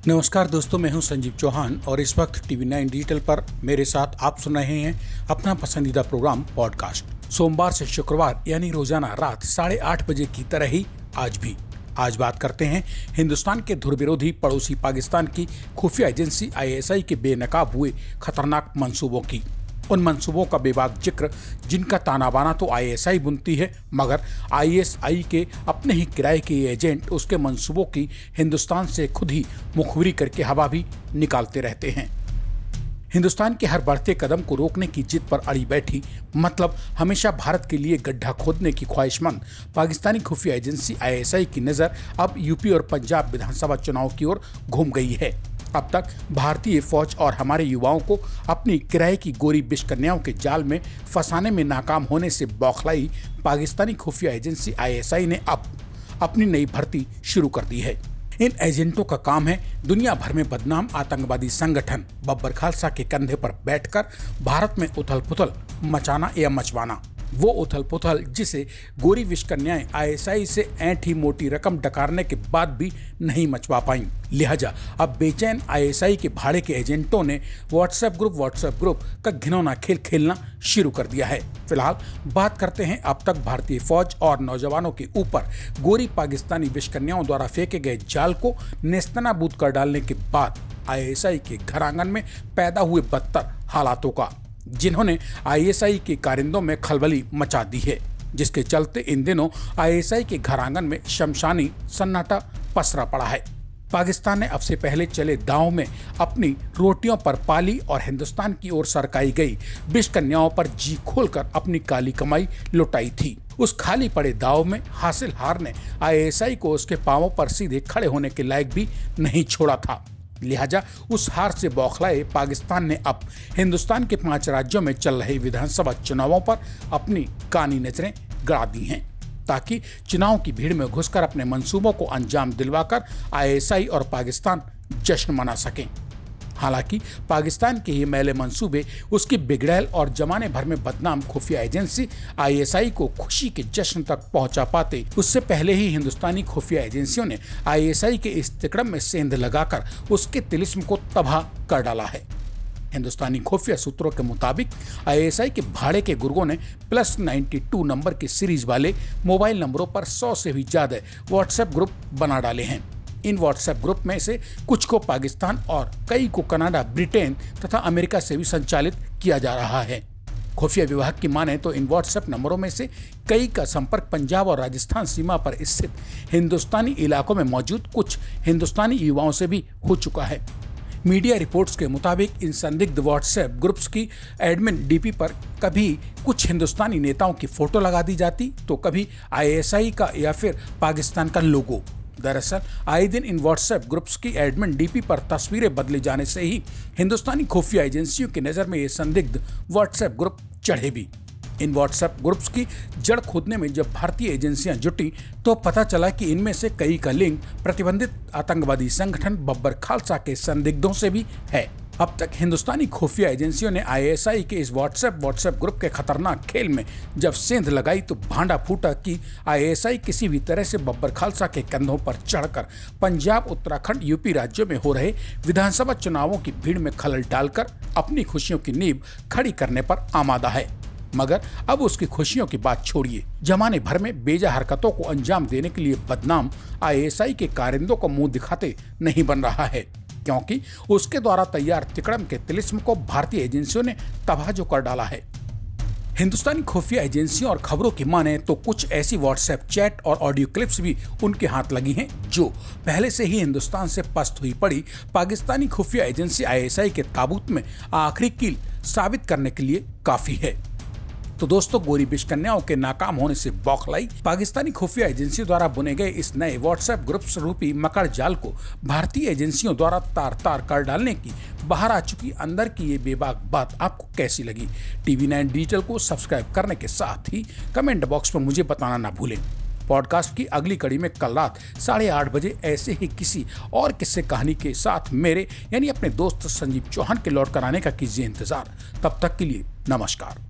नमस्कार दोस्तों, मैं हूं संजीव चौहान और इस वक्त TV9 डिजिटल पर मेरे साथ आप सुन रहे हैं अपना पसंदीदा प्रोग्राम पॉडकास्ट। सोमवार से शुक्रवार यानी रोजाना रात 8:30 बजे की तरह ही आज बात करते हैं हिंदुस्तान के धुर विरोधी पड़ोसी पाकिस्तान की खुफिया एजेंसी ISI के बेनकाब हुए खतरनाक मंसूबों की। उन मंसूबों का बेबाक जिक्र जिनका ताना बाना तो ISI बुनती है, मगर ISI के अपने ही किराए के एजेंट उसके मंसूबों की हिंदुस्तान से खुद ही मुखबिरी करके हवा भी निकालते रहते हैं। हिंदुस्तान के हर बढ़ते कदम को रोकने की जिद पर अड़ी बैठी, मतलब हमेशा भारत के लिए गड्ढा खोदने की ख्वाहिशमंद पाकिस्तानी खुफिया एजेंसी ISI की नज़र अब यूपी और पंजाब विधानसभा चुनाव की ओर घूम गई है। अब तक भारतीय फौज और हमारे युवाओं को अपनी किराए की गोरी बिशकन्याओं के जाल में फंसाने में नाकाम होने से बौखलाई पाकिस्तानी खुफिया एजेंसी ISI ने अब अपनी नई भर्ती शुरू कर दी है। इन एजेंटों का काम है दुनिया भर में बदनाम आतंकवादी संगठन बब्बर खालसा के कंधे पर बैठकर भारत में उथल पुथल मचाना या मचवाना। वो उथल पुथल जिसे गोरी विशकन्याएं ISI से ऐंठी मोटी रकम डकारने के बाद भी नहीं मचवा पाईं। लिहाजा अब बेचैन ISI के भाड़े के एजेंटों ने व्हाट्सएप ग्रुप का घिनौना खेल खेलना शुरू कर दिया है। फिलहाल बात करते हैं अब तक भारतीय फौज और नौजवानों के ऊपर गोरी पाकिस्तानी विशकन्याओं द्वारा फेंके गए जाल को नेस्तनाबूद कर डालने के बाद ISI के घर आंगन में पैदा हुए बदतर हालातों का, जिन्होंने ISI के कारिंदों में खलबली मचा दी है, जिसके चलते इन दिनों ISI के घर आंगन में शमशानी सन्नाटा पसरा पड़ा है। पाकिस्तान ने अब से पहले चले दांव में अपनी रोटियों पर पाली और हिंदुस्तान की ओर सरकाई गई बिशकन्याओं पर जी खोलकर अपनी काली कमाई लुटाई थी। उस खाली पड़े दाव में हासिल हार ने ISI को उसके पांवों पर सीधे खड़े होने के लायक भी नहीं छोड़ा था। लिहाजा उस हार से बौखलाए पाकिस्तान ने अब हिंदुस्तान के 5 राज्यों में चल रहे विधानसभा चुनावों पर अपनी कानी नजरें गड़ा दी हैं, ताकि चुनाव की भीड़ में घुसकर अपने मंसूबों को अंजाम दिलवाकर ISI और पाकिस्तान जश्न मना सकें। हालांकि पाकिस्तान के ये मैले मंसूबे उसकी बिगड़ैल और जमाने भर में बदनाम खुफिया एजेंसी ISI को खुशी के जश्न तक पहुंचा पाते, उससे पहले ही हिंदुस्तानी खुफिया एजेंसियों ने ISI के इस तिकड़म में सेंध लगाकर उसके तिलिस्म को तबाह कर डाला है। हिंदुस्तानी खुफिया सूत्रों के मुताबिक ISI के भाड़े के गुर्गों ने +92 नंबर के सीरीज वाले मोबाइल नंबरों पर 100 से भी ज्यादा व्हाट्सएप ग्रुप बना डाले हैं। इन व्हाट्सएप ग्रुप में से कुछ को पाकिस्तान और कई को कनाडा, ब्रिटेन तथा अमेरिका से भी संचालित किया जा रहा है। खुफिया विभाग की माने तो इन व्हाट्सएप नंबरों में से कई का संपर्क पंजाब और राजस्थान सीमा पर स्थित हिंदुस्तानी इलाकों में मौजूद कुछ हिंदुस्तानी युवाओं से भी हो चुका है। मीडिया रिपोर्ट्स के मुताबिक इन संदिग्ध व्हाट्सएप ग्रुप्स की एडमिन DP पर कभी कुछ हिंदुस्तानी नेताओं की फोटो लगा दी जाती, तो कभी ISI का या फिर पाकिस्तान का लोगो। दरअसल आए दिन इन व्हाट्सएप ग्रुप्स की एडमिन DP पर तस्वीरें बदले जाने से ही हिंदुस्तानी खुफिया एजेंसियों की नज़र में ये संदिग्ध व्हाट्सएप ग्रुप चढ़े भी। इन व्हाट्सएप ग्रुप्स की जड़ खोदने में जब भारतीय एजेंसियां जुटी तो पता चला कि इनमें से कई का लिंक प्रतिबंधित आतंकवादी संगठन बब्बर खालसा के संदिग्धों से भी है। अब तक हिंदुस्तानी खुफिया एजेंसियों ने ISI के इस व्हाट्सएप ग्रुप के खतरनाक खेल में जब सेंध लगाई तो भांडा फूटा कि ISI किसी भी तरह से बब्बर खालसा के कंधों पर चढ़कर पंजाब, उत्तराखंड, UP राज्यों में हो रहे विधानसभा चुनावों की भीड़ में खलल डालकर अपनी खुशियों की नींव खड़ी करने पर आमादा है। मगर अब उसकी खुशियों की बात छोड़िए, जमाने भर में बेजा हरकतों को अंजाम देने के लिए बदनाम ISI के कारिंदों को मुंह दिखाते नहीं बन रहा है, क्योंकि उसके द्वारा तैयार तिकड़म के तिलिस्म को भारतीय एजेंसियों ने तबाह कर डाला है। हिंदुस्तानी खुफिया एजेंसियों और खबरों की माने तो कुछ ऐसी व्हाट्सएप चैट और ऑडियो क्लिप्स भी उनके हाथ लगी हैं, जो पहले से ही हिंदुस्तान से पस्त हुई पड़ी पाकिस्तानी खुफिया एजेंसी ISI के ताबूत में आखिरी कील साबित करने के लिए काफी है। तो दोस्तों, गोरी बिशकन्याओं के नाकाम होने से बौखलाई पाकिस्तानी खुफिया एजेंसी द्वारा बुने गए इस नए व्हाट्सएप ग्रुप्स रूपी मकड़ जाल को भारतीय एजेंसियों द्वारा तार कर डालने की बाहर आ चुकी अंदर की ये बेबाक बात आपको कैसी लगी? TV9 डिजिटल को सब्सक्राइब करने के साथ ही कमेंट बॉक्स में मुझे बताना ना भूलें। पॉडकास्ट की अगली कड़ी में कल रात 8:30 बजे ऐसे ही किसी और किस्से कहानी के साथ मेरे यानी अपने दोस्त संजीव चौहान के लौट कर आने का कीजिए इंतजार। तब तक के लिए नमस्कार।